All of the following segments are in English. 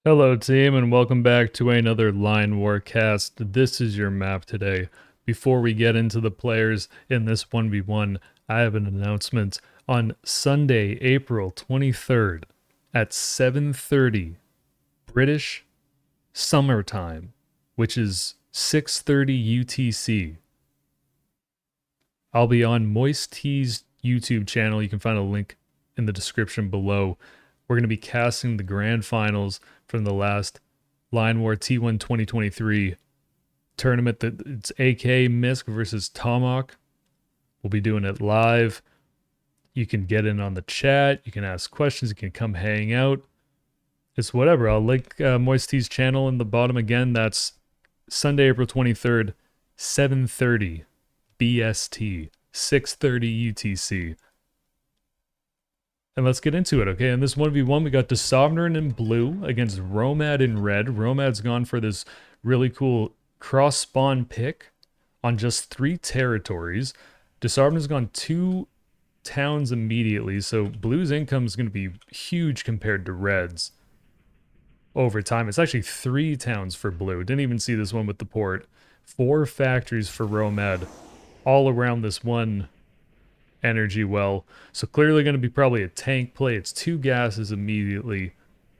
Hello, team, and welcome back to another Line War cast. This is your map today. Before we get into the players in this 1v1, I have an announcement. On Sunday, April 23rd at 7:30 British summertime, which is 6:30 UTC, I'll be on Moistea's YouTube channel. You can find a link in the description below. We're going to be casting the grand finals from the last Line War T1 2023 tournament. It's AK Misk versus Tomahawk. We'll be doing it live. You can get in on the chat. You can ask questions. You can come hang out. It's whatever. I'll link Moistea's channel in the bottom again. That's Sunday, April 23rd, 7:30 BST, 6:30 UTC. And let's get into it, okay? In this 1v1, we got Desobnerin in blue against Romad in red. Romad's gone for this really cool cross-spawn pick on just 3 territories. Desobnerin's gone 2 towns immediately, so blue's income is going to be huge compared to red's over time. It's actually 3 towns for blue. Didn't even see this one with the port. 4 factories for Romad all around this one energy well. So clearly going to be probably a tank play. It's 2 gases immediately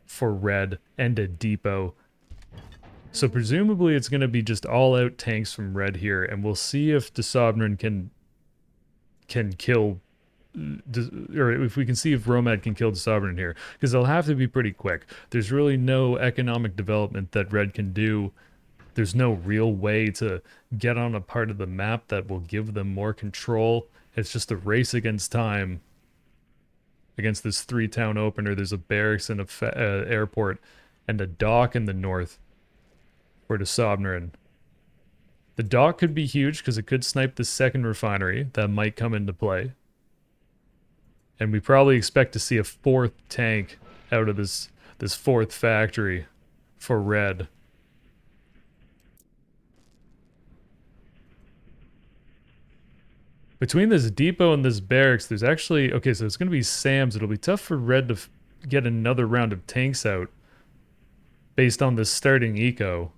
for red and a depot. So presumably it's going to be just all out tanks from red here, and we'll see if Desobnerin can kill, or if we can see if Romad can kill Desobnerin here, because they'll have to be pretty quick. There's really no economic development that red can do. There's no real way to get on a part of the map that will give them more control. It's just a race against time against this 3-town opener. There's a barracks and a airport and a dock in the north for Desobnerin. The dock could be huge because it could snipe the second refinery. That might come into play. And we probably expect to see a 4th tank out of this 4th factory for red. Between this depot and this barracks, there's actually... Okay, so it's going to be Sam's. It'll be tough for red to get another round of tanks out based on this starting eco.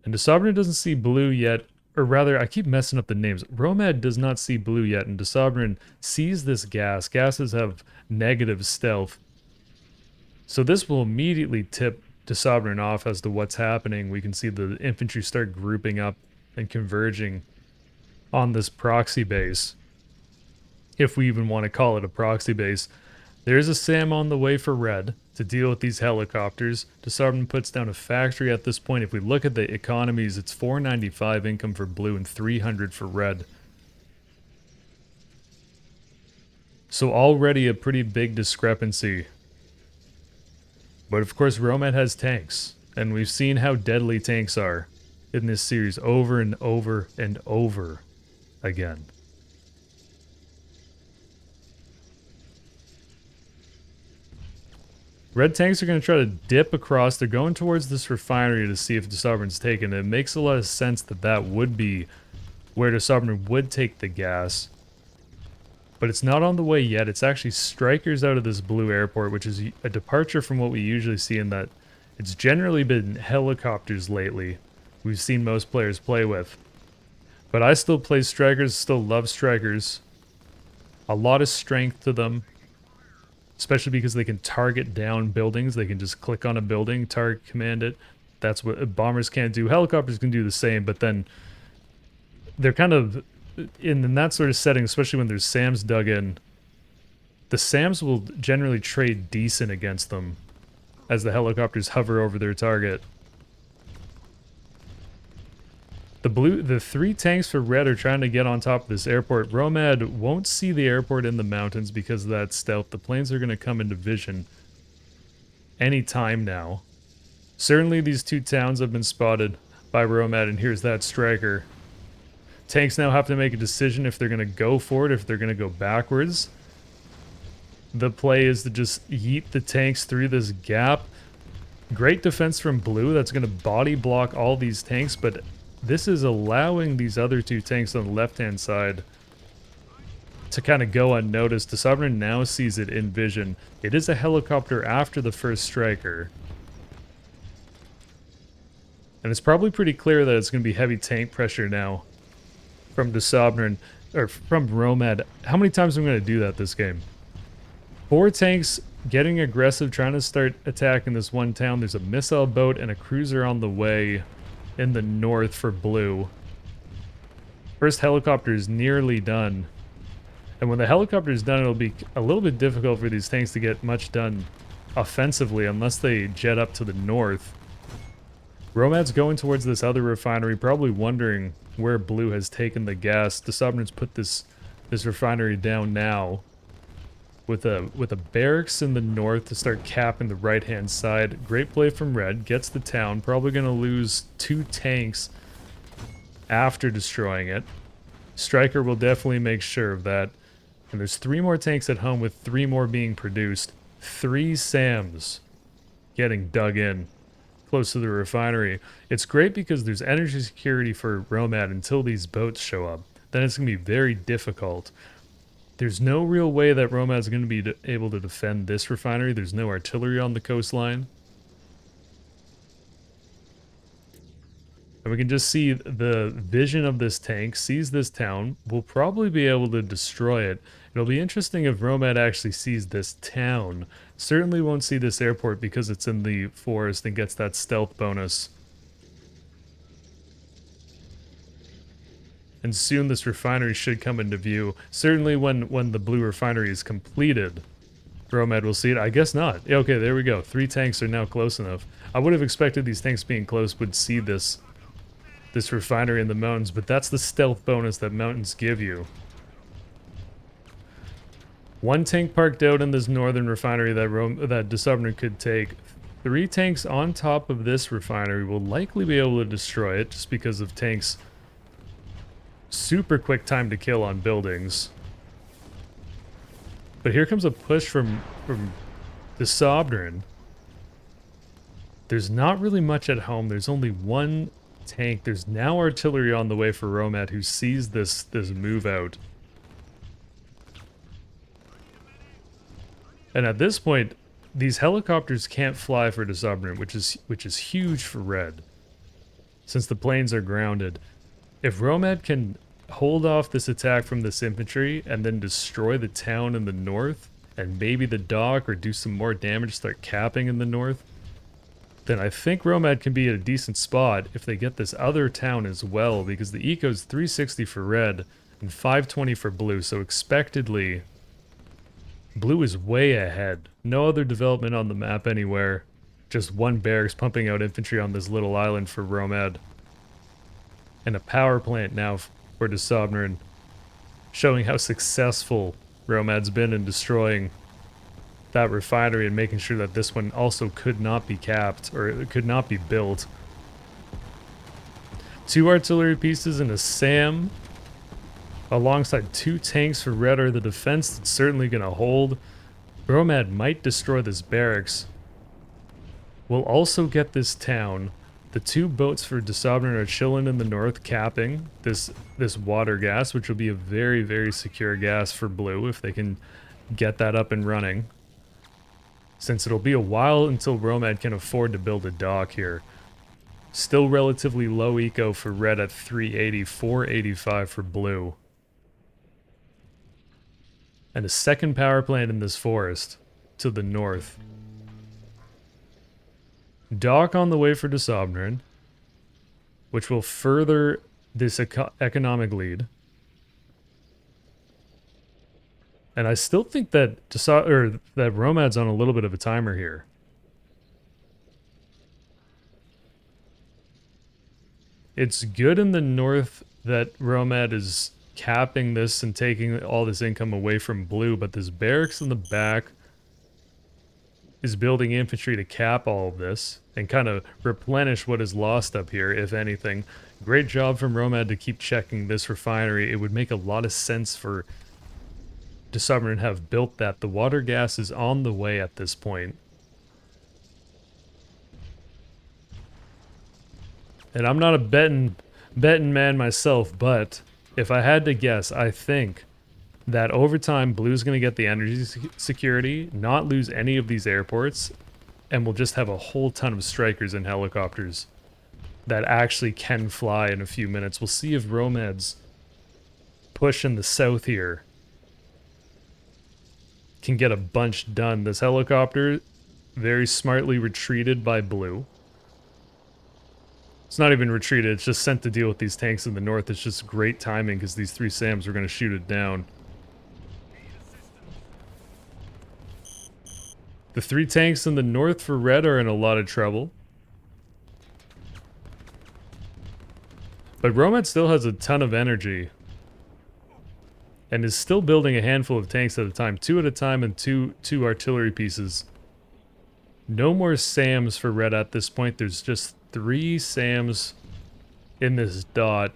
And Desobnerin doesn't see blue yet. Or rather, I keep messing up the names. Romad does not see blue yet, and Desobnerin sees this gas. Gases have negative stealth. So this will immediately tip Desobnerin off as to what's happening. We can see the infantry start grouping up and converging on this proxy base, if we even want to call it a proxy base. There's a SAM on the way for red to deal with these helicopters. Desobnerin puts down a factory at this point. If we look at the economies, it's 495 income for blue and 300 for red. So already a pretty big discrepancy. But of course Romad has tanks, and we've seen how deadly tanks are in this series over and over and over again. Red tanks are going to try to dip across. They're going towards this refinery to see if Desobrein's taken. It makes a lot of sense that that would be where Desobrein would take the gas. But it's not on the way yet. It's actually strikers out of this blue airport, which is a departure from what we usually see in that it's generally been helicopters lately we've seen most players play with. But I still play strikers, still love strikers. A lot of strength to them, especially because they can target down buildings. They can just click on a building, target command it. That's what bombers can't do. Helicopters can do the same, but then they're kind of in that sort of setting, especially when there's SAMs dug in. The SAMs will generally trade decent against them as the helicopters hover over their target. The 3 tanks for red are trying to get on top of this airport. Romad won't see the airport in the mountains because of that stealth. The planes are going to come into vision any time now. Certainly these 2 towns have been spotted by Romad, and here's that striker. Tanks now have to make a decision if they're going to go for it, if they're going to go backwards. The play is to just yeet the tanks through this gap. Great defense from blue. That's going to body block all these tanks, but this is allowing these other 2 tanks on the left-hand side to kind of go unnoticed. The Sovereign now sees it in vision. It is a helicopter after the first striker. And it's probably pretty clear that it's going to be heavy tank pressure now from the Sovereign, or from Romad. How many times am I going to do that this game? 4 tanks getting aggressive, trying to start attacking this one town. There's a missile boat and a cruiser on the way in the north for blue. First helicopter is nearly done. And when the helicopter is done, it'll be a little bit difficult for these tanks to get much done offensively unless they jet up to the north. Romad's going towards this other refinery, probably wondering where blue has taken the gas. The Sovereigns put this refinery down now with a barracks in the north to start capping the right-hand side. Great play from red, gets the town, probably going to lose 2 tanks after destroying it. Striker will definitely make sure of that. And there's 3 more tanks at home with 3 more being produced. 3 SAMs getting dug in close to the refinery. It's great because there's energy security for Romad until these boats show up. Then it's going to be very difficult. There's no real way that Romad's going to be able to defend this refinery. There's no artillery on the coastline. And we can just see the vision of this tank, sees this town, will probably be able to destroy it. It'll be interesting if Romad actually sees this town. Certainly won't see this airport because it's in the forest and gets that stealth bonus. And soon this refinery should come into view. Certainly when the blue refinery is completed, Romad will see it. I guess not. Yeah, okay, there we go. 3 tanks are now close enough. I would have expected these tanks being close would see this refinery in the mountains, but that's the stealth bonus that mountains give you. 1 tank parked out in this northern refinery that the Sovereign could take. 3 tanks on top of this refinery will likely be able to destroy it just because of tanks' super quick time to kill on buildings. But here comes a push from the Sovereign. There's not really much at home. There's only 1 tank. There's now artillery on the way for Romad, who sees this move out. And at this point, these helicopters can't fly for the Sovereign, which is huge for red, since the planes are grounded. If Romad can hold off this attack from this infantry and then destroy the town in the north, and maybe the dock, or do some more damage, start capping in the north, then I think Romad can be at a decent spot if they get this other town as well, because the eco's 360 for red and 520 for blue, so expectedly blue is way ahead. No other development on the map anywhere. Just 1 barracks pumping out infantry on this little island for Romad. And a power plant now for the Sovereign, showing how successful Romad's been in destroying that refinery and making sure that this one also could not be capped, or it could not be built. 2 artillery pieces and a SAM alongside 2 tanks for red are the defense that's certainly going to hold. Romad might destroy this barracks. We'll also get this town. The 2 boats for De Sovereign are chilling in the north, capping this water gas, which will be a very, very secure gas for blue if they can get that up and running, since it'll be a while until Romad can afford to build a dock here. Still relatively low eco for red at 380, 485 for blue. And a second power plant in this forest to the north. Dock on the way for De Sovereign, which will further this economic lead. And I still think that that Romad's on a little bit of a timer here. It's good in the north that Romad is capping this and taking all this income away from blue, but this barracks in the back is building infantry to cap all of this and kind of replenish what is lost up here, if anything. Great job from Romad to keep checking this refinery. It would make a lot of sense for De Sovereign have built that. The water gas is on the way at this point. And I'm not a betting man myself, but if I had to guess, I think that over time, Blue's going to get the energy security, not lose any of these airports, and we'll just have a whole ton of strikers and helicopters that actually can fly in a few minutes. We'll see if Romad's push in the south here can get a bunch done. This helicopter very smartly retreated by Blue. It's not even retreated, it's just sent to deal with these tanks in the north. It's just great timing because these 3 SAMs were going to shoot it down. The 3 tanks in the north for red are in a lot of trouble. But Romad still has a ton of energy. And is still building a handful of tanks at a time. 2 at a time and two artillery pieces. No more SAMs for red at this point. There's just 3 SAMs in this dot.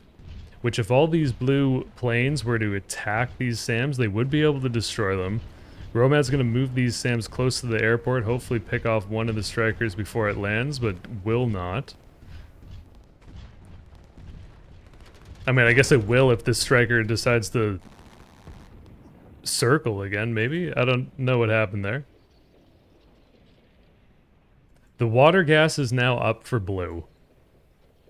Which if all these blue planes were to attack these SAMs, they would be able to destroy them. Romad's going to move these SAMs close to the airport, hopefully pick off one of the strikers before it lands, but will not. I mean, I guess it will if this striker decides to circle again, maybe? I don't know what happened there. The water gas is now up for blue.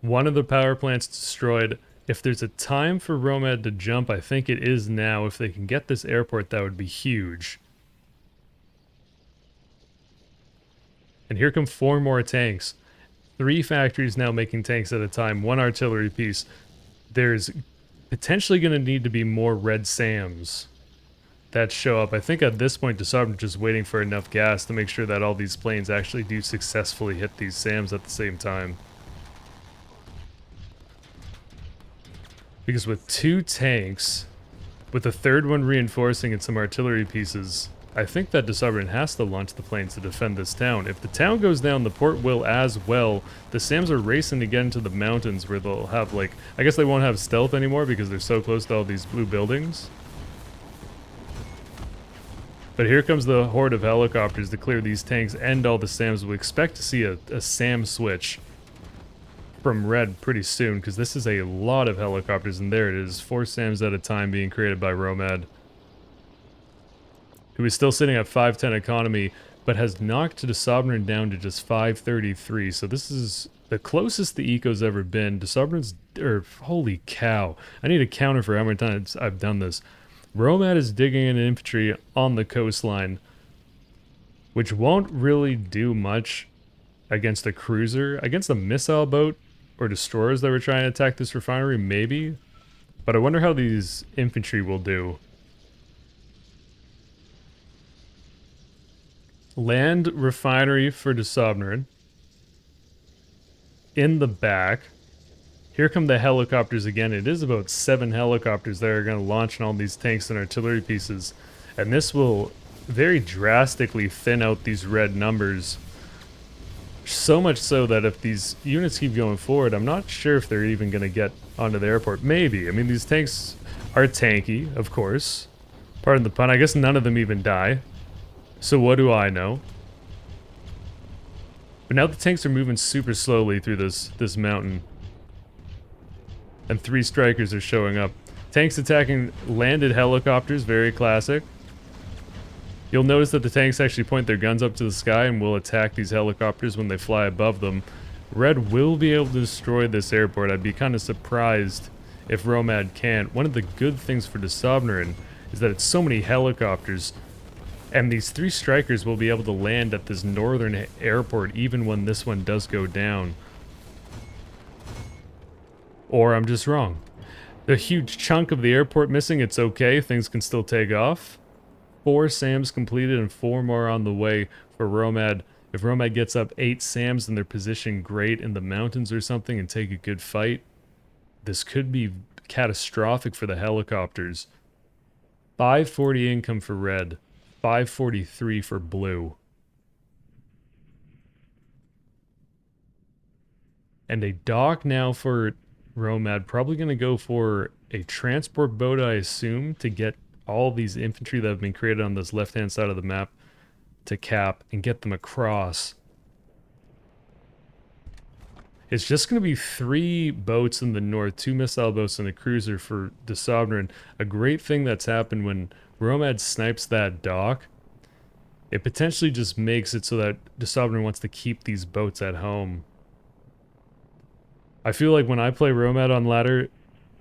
One of the power plants destroyed. If there's a time for Romad to jump, I think it is now. If they can get this airport, that would be huge. And here come 4 more tanks. 3 factories now making tanks at a time, 1 artillery piece. There's potentially going to need to be more red SAMs that show up. I think at this point, Desaub's just waiting for enough gas to make sure that all these planes actually do successfully hit these SAMs at the same time. Because with 2 tanks, with the 3rd one reinforcing and some artillery pieces, I think that Desaubrin has to launch the planes to defend this town. If the town goes down, the port will as well. The SAMs are racing to get into the mountains where they'll have, like, I guess they won't have stealth anymore because they're so close to all these blue buildings. But here comes the horde of helicopters to clear these tanks and all the SAMs. We expect to see a SAM switch from red pretty soon because this is a lot of helicopters, and there it is, 4 SAMs at a time being created by Romad, who is still sitting at 510 economy, but has knocked Desaubrin down to just 533. So this is the closest the eco's ever been. Desaubrin's, holy cow. I need a counter for how many times I've done this. Romad is digging in infantry on the coastline, which won't really do much against a cruiser. Against a missile boat or destroyers that were trying to attack this refinery, maybe. But I wonder how these infantry will do. Land refinery for Desaubrin. In the back. Here come the helicopters again. It is about 7 helicopters that are going to launch on all these tanks and artillery pieces. And this will very drastically thin out these red numbers. So much so that if these units keep going forward, I'm not sure if they're even going to get onto the airport. Maybe. I mean, these tanks are tanky, of course. Pardon the pun. I guess none of them even die. So what do I know? But now the tanks are moving super slowly through this mountain. And 3 strikers are showing up. Tanks attacking landed helicopters, very classic. You'll notice that the tanks actually point their guns up to the sky and will attack these helicopters when they fly above them. Red will be able to destroy this airport. I'd be kind of surprised if Romad can't. One of the good things for Desaubrin is that it's so many helicopters. And these 3 strikers will be able to land at this northern airport even when this one does go down. Or I'm just wrong. The huge chunk of the airport missing, it's okay. Things can still take off. 4 SAMs completed and 4 more on the way for Romad. If Romad gets up 8 SAMs and they're positioned great in the mountains or something and take a good fight, this could be catastrophic for the helicopters. 540 income for red. 543 for blue. And a dock now for Romad. Probably going to go for a transport boat, I assume, to get all these infantry that have been created on this left-hand side of the map to cap and get them across. It's just going to be 3 boats in the north, 2 missile boats and a cruiser for the Sovereign. A great thing that's happened when Romad snipes that dock, it potentially just makes it so that the Sovereign wants to keep these boats at home. I feel like when I play Romad on ladder,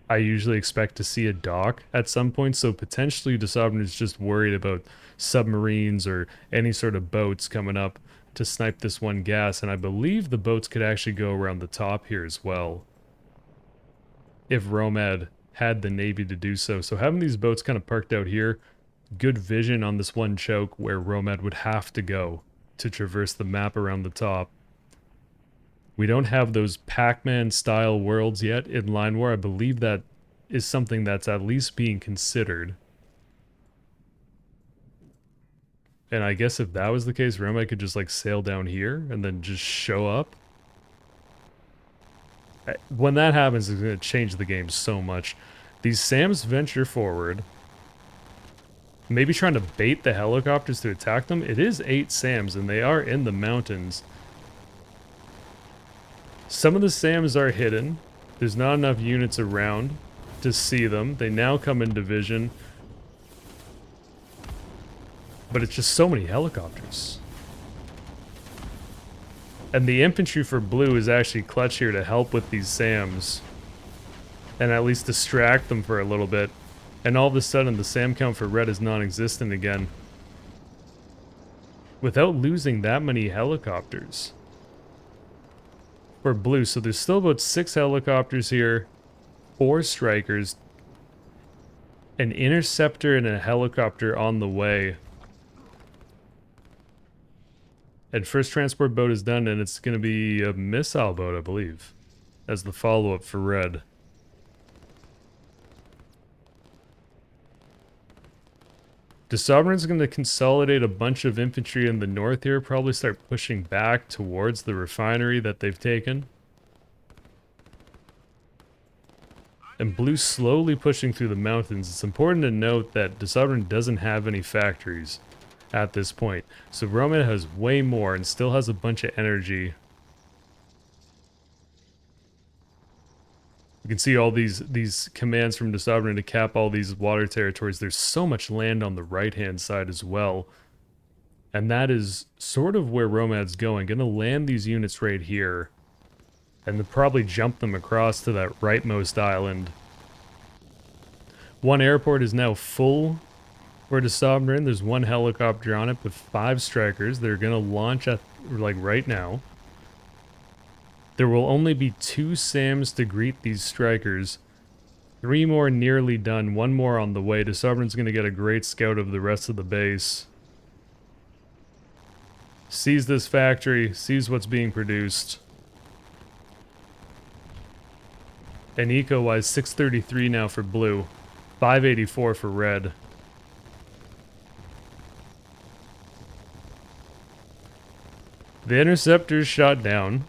I usually expect to see a dock at some point, so potentially the Sovereign is just worried about submarines or any sort of boats coming up to snipe this one gas, and I believe the boats could actually go around the top here as well, if Romad had the Navy to do so. So having these boats kind of parked out here, good vision on this one choke where Romad would have to go to traverse the map around the top. We don't have those Pac-Man style worlds yet in Line War. I believe that is something that's at least being considered. And I guess if that was the case, Romad could just like sail down here and then just show up. When that happens, it's going to change the game so much. These SAMs venture forward. Maybe trying to bait the helicopters to attack them. It is 8 SAMs and they are in the mountains. Some of the SAMs are hidden. There's not enough units around to see them. They now come in division. But it's just so many helicopters. And the infantry for blue is actually clutch here to help with these SAMs. And at least distract them for a little bit. And all of a sudden the SAM count for red is non-existent again. Without losing that many helicopters. For blue, so there's still about 6 helicopters here, 4 strikers, an interceptor and a helicopter on the way. And first transport boat is done, and it's going to be a missile boat, I believe, as the follow-up for red. The Sovereign's going to consolidate a bunch of infantry in the north here, probably start pushing back towards the refinery that they've taken. And blue slowly pushing through the mountains. It's important to note that the Sovereign doesn't have any factories at this point. So Romad has way more and still has a bunch of energy. You can see all these commands from the Sovereign to cap all these water territories. There's so much land on the right-hand side as well. And that is sort of where Romad's going. Gonna land these units right here. And then probably jump them across to that rightmost island. One airport is now full for the Sovereign. There's 1 helicopter on it with 5 strikers. They're gonna launch at, like, right now. There will only be 2 SAMs to greet these strikers. 3 more nearly done, 1 more on the way. The Sovereign's going to get a great scout of the rest of the base. Sees this factory, sees what's being produced. And eco-wise, 633 now for blue, 584 for red. The interceptor's shot down.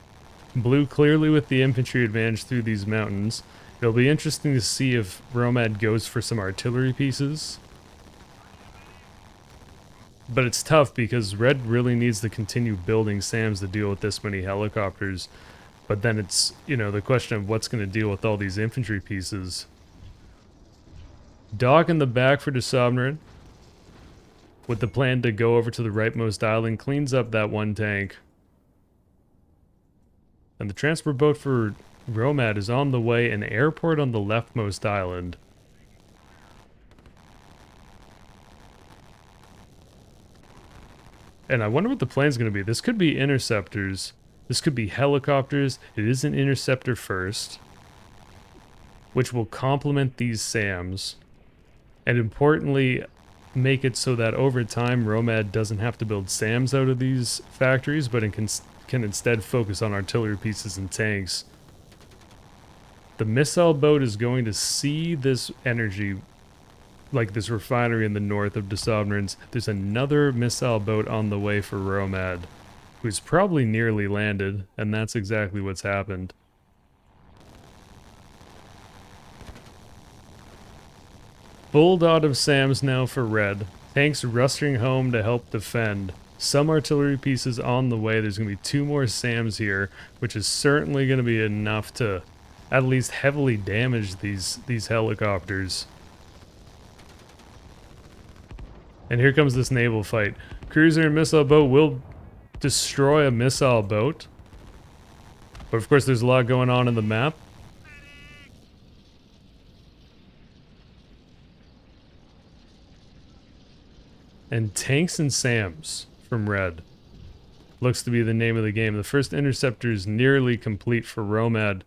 Blue clearly with the infantry advantage through these mountains. It'll be interesting to see if Romad goes for some artillery pieces. But it's tough because red really needs to continue building SAMs to deal with this many helicopters. But then it's, you know, the question of what's going to deal with all these infantry pieces. Dock in the back for the Sovereign, with the plan to go over to the rightmost island, cleans up that 1 tank. And the transport boat for Romad is on the way, an airport on the leftmost island. And I wonder what the plan's going to be. This could be interceptors. This could be helicopters. It is an interceptor first, which will complement these SAMs. And importantly, make it so that over time, Romad doesn't have to build SAMs out of these factories, but it can instead focus on artillery pieces and tanks. The missile boat is going to see this energy, like this refinery in the north of the Sovereigns. There's another missile boat on the way for Romad, who's probably nearly landed, and that's exactly what's happened. Full dot of SAMs now for red. Tanks rustling home to help defend. Some artillery pieces on the way. There's going to be 2 more SAMs here, which is certainly going to be enough to at least heavily damage these helicopters. And here comes this naval fight. Cruiser and missile boat will destroy a missile boat. But of course there's a lot going on in the map. And tanks and SAMs from Red looks to be the name of the game. The first interceptor is nearly complete for Romad,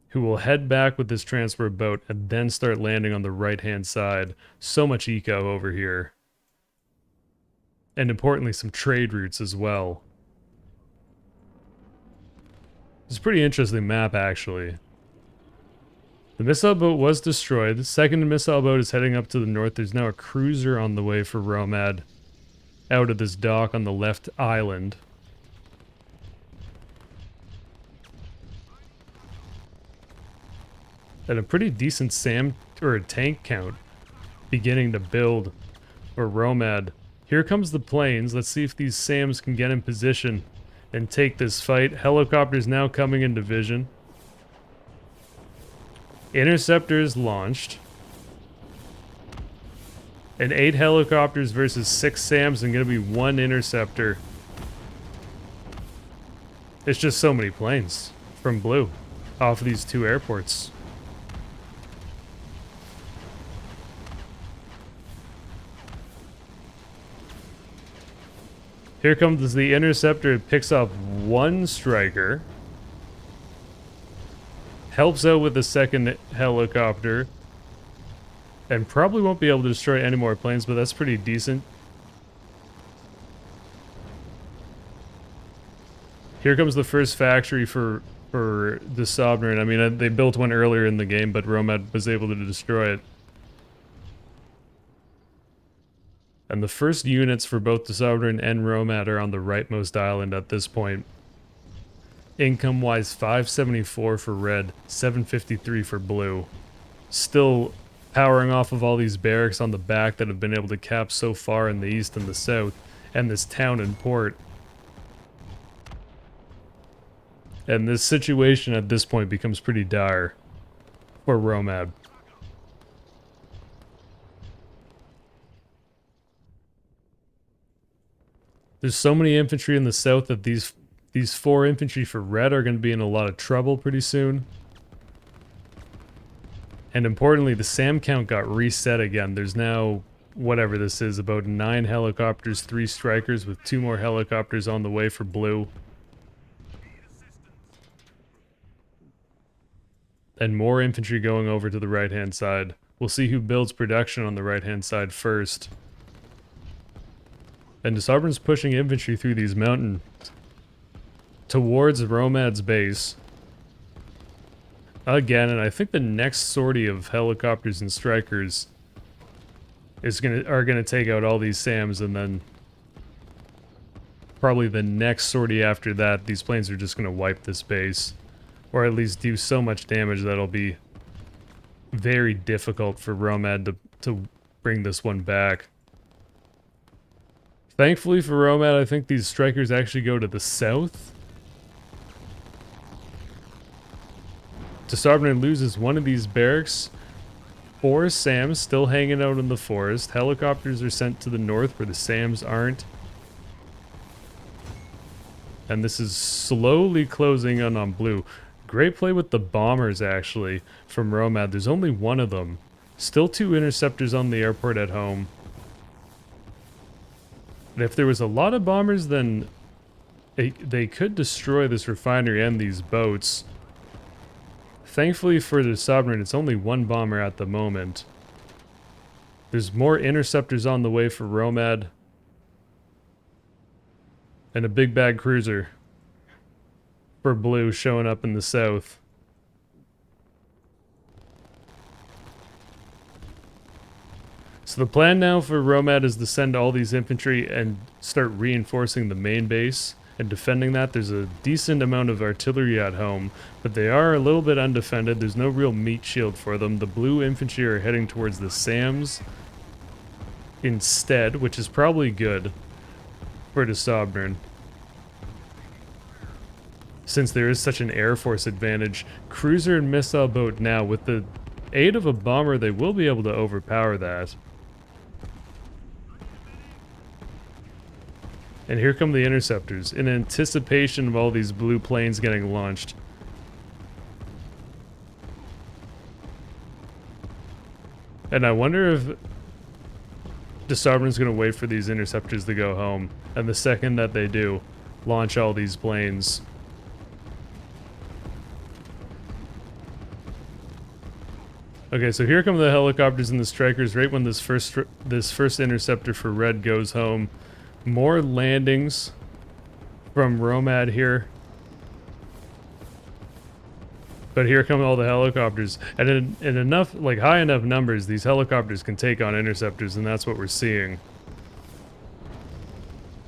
who will head back with this transport boat and then start landing on the right-hand side. So much eco over here. And importantly, some trade routes as well. It's a pretty interesting map, actually. The missile boat was destroyed. The second missile boat is heading up to the north. There's now a cruiser on the way for Romad out of this dock on the left island. And a pretty decent SAM or a tank count beginning to build for Romad. Here comes the planes. Let's see if these SAMs can get in position and take this fight. Helicopters now coming into vision. Interceptors launched. And 8 helicopters versus 6 SAMs and going to be 1 interceptor. It's just so many planes from Blue off of these 2 airports. Here comes the interceptor. It picks up 1 striker. Helps out with the second helicopter. And probably won't be able to destroy any more planes, but that's pretty decent. Here comes the first factory for the Sovereign. I mean, they built one earlier in the game, but Romad was able to destroy it. And the first units for both the Sovereign and Romad are on the rightmost island at this point. Income-wise, 574 for Red, 753 for Blue. Still powering off of all these barracks on the back that have been able to cap so far in the east and the south, and this town and port. And this situation at this point becomes pretty dire for Romad. There's so many infantry in the south that these 4 infantry for Red are going to be in a lot of trouble pretty soon. And importantly, the SAM count got reset again. There's now, whatever this is, about 9 helicopters, 3 strikers, with 2 more helicopters on the way for Blue. And more infantry going over to the right-hand side. We'll see who builds production on the right-hand side first. And Sovereign's pushing infantry through these mountains towards Romad's base. Again, and I think the next sortie of helicopters and strikers are gonna take out all these SAMs, and then probably the next sortie after that, these planes are just gonna wipe this base. Or at least do so much damage that it'll be very difficult for Romad to bring this one back. Thankfully for Romad, I think these strikers actually go to the south. Sovereign loses one of these barracks. 4 SAMs still hanging out in the forest. Helicopters are sent to the north where the SAMs aren't. And this is slowly closing in on Blue. Great play with the bombers, actually, from Romad. There's only 1 of them. Still 2 interceptors on the airport at home. And if there was a lot of bombers, then they could destroy this refinery and these boats. Thankfully for the Sovereign, it's only 1 bomber at the moment. There's more interceptors on the way for Romad. And a big bag cruiser for Blue showing up in the south. So the plan now for Romad is to send all these infantry and start reinforcing the main base and defending that. There's a decent amount of artillery at home, but they are a little bit undefended. There's no real meat shield for them. The Blue infantry are heading towards the SAMs instead, which is probably good. for the Sovereign. Since there is such an Air Force advantage, cruiser and missile boat now, with the aid of a bomber, they will be able to overpower that. And here come the interceptors, in anticipation of all these blue planes getting launched. And I wonder if the Sovereign's going to wait for these interceptors to go home, and the second that they do, launch all these planes. Okay, so here come the helicopters and the strikers right when this first interceptor for Red goes home. More landings from Romad here. But here come all the helicopters. And in enough, like high enough numbers, these helicopters can take on interceptors, and that's what we're seeing.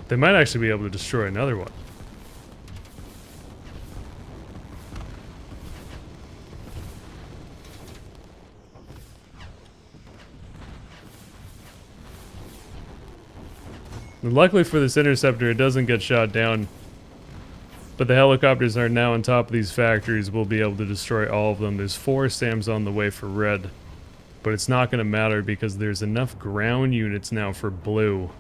They might actually be able to destroy another one. And luckily for this interceptor, it doesn't get shot down. But the helicopters are now on top of these factories. We'll be able to destroy all of them. There's 4 SAMs on the way for Red. But it's not going to matter because there's enough ground units now for Blue.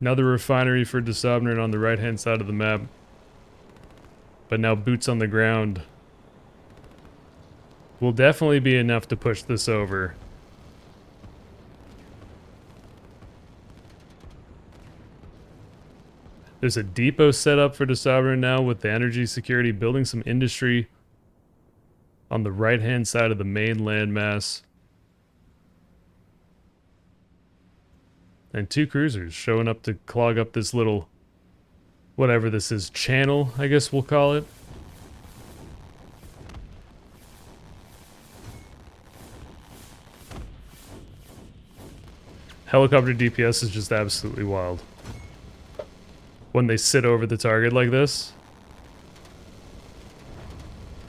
Another refinery for Desobnern on the right-hand side of the map. But now boots on the ground will definitely be enough to push this over. There's a depot set up for Desobnern now with the energy security, building some industry on the right-hand side of the main landmass. And 2 cruisers showing up to clog up this little, whatever this is, channel, I guess we'll call it. Helicopter DPS is just absolutely wild. When they sit over the target like this.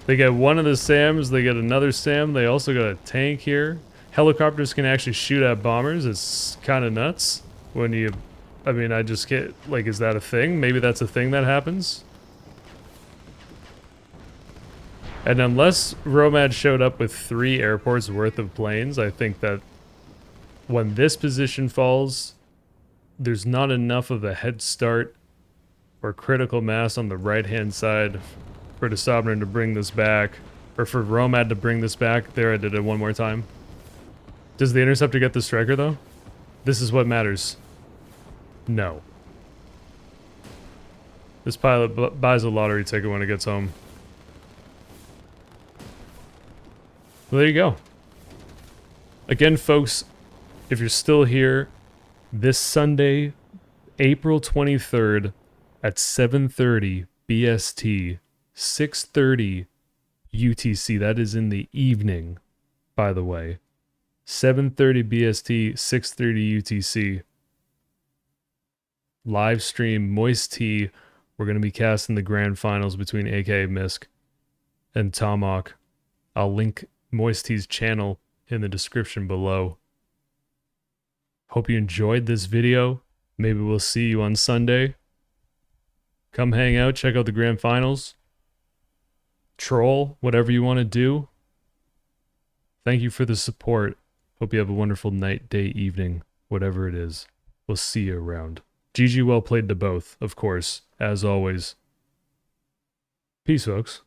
They get one of the SAMs, they get another SAM, they also got a tank here. Helicopters can actually shoot at bombers. It's kind of nuts when you... I mean, I just get... Like, is that a thing? Maybe that's a thing that happens? And unless Romad showed up with 3 airports worth of planes, I think that when this position falls, there's not enough of a head start or critical mass on the right-hand side for Desobnern to bring this back. Or for Romad to bring this back. There, I did it one more time. Does the interceptor get the striker, though? This is what matters. No. This pilot buys a lottery ticket when it gets home. Well, there you go. Again, folks, if you're still here, this Sunday, April 23rd, at 7:30 BST, 6:30 UTC. That is in the evening, by the way. 7:30 BST, 6:30 UTC. Live stream Moistea. We're going to be casting the grand finals between AK Misk and Tomahawk. I'll link Moistea's channel in the description below. Hope you enjoyed this video. Maybe we'll see you on Sunday. Come hang out, check out the grand finals. Troll, whatever you want to do. Thank you for the support. Hope you have a wonderful night, day, evening, whatever it is. We'll see you around. GG well played to both, of course, as always. Peace, folks.